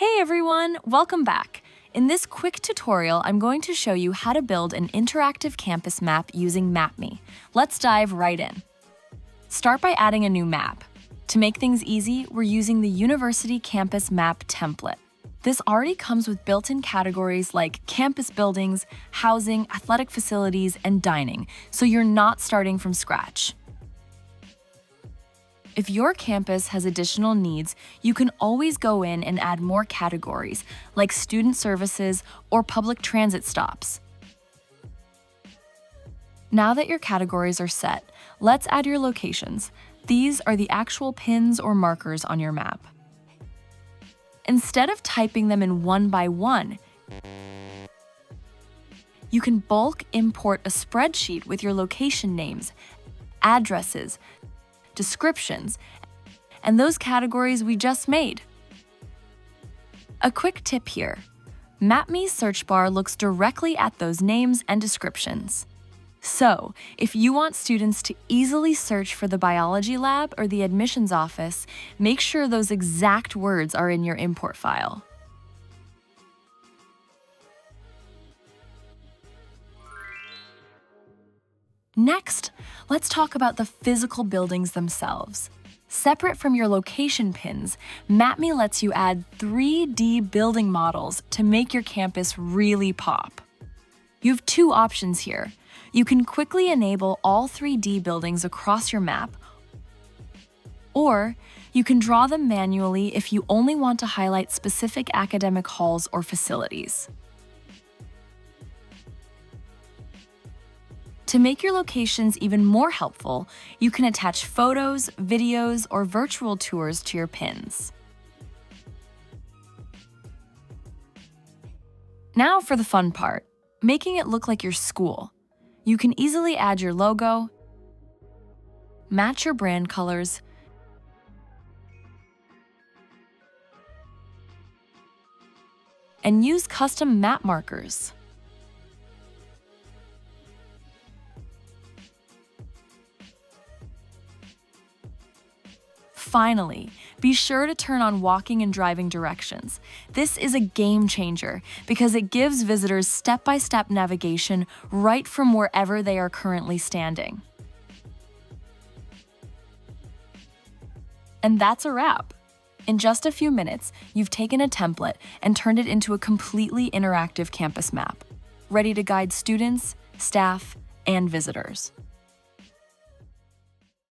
Hey everyone, welcome back. In this quick tutorial, I'm going to show you how to build an interactive campus map using Mapme. Let's dive right in. Start by adding a new map. To make things easy, we're using the University Campus Map template. This already comes with built-in categories like campus buildings, housing, athletic facilities, and dining, so you're not starting from scratch. If your campus has additional needs, you can always go in and add more categories, like student services or public transit stops. Now that your categories are set, let's add your locations. These are the actual pins or markers on your map. Instead of typing them in one by one, you can bulk import a spreadsheet with your location names, addresses, descriptions, and those categories we just made. A quick tip here. Mapme's search bar looks directly at those names and descriptions. So, if you want students to easily search for the biology lab or the admissions office, make sure those exact words are in your import file. Next, let's talk about the physical buildings themselves. Separate from your location pins, Mapme lets you add 3D building models to make your campus really pop. You have two options here. You can quickly enable all 3D buildings across your map, or you can draw them manually if you only want to highlight specific academic halls or facilities. To make your locations even more helpful, you can attach photos, videos, or virtual tours to your pins. Now for the fun part, making it look like your school. You can easily add your logo, match your brand colors, and use custom map markers. Finally, be sure to turn on walking and driving directions. This is a game changer because it gives visitors step-by-step navigation right from wherever they are currently standing. And that's a wrap. In just a few minutes, you've taken a template and turned it into a completely interactive campus map, ready to guide students, staff, and visitors.